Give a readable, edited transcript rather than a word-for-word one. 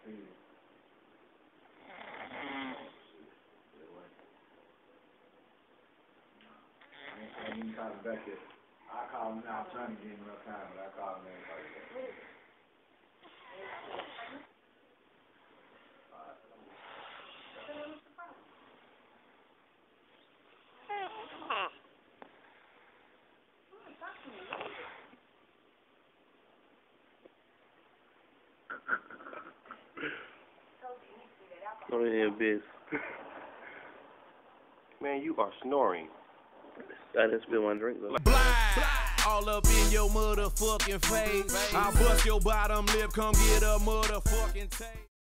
And you call him back here. I call him now. I'm trying to give him enough time, but I call him and call him back. Go ahead, Biz. Man, you are snoring. I just spilled my drink though. Blind, all up in your motherfucking face. I bust your bottom lip, come get a motherfucking taste.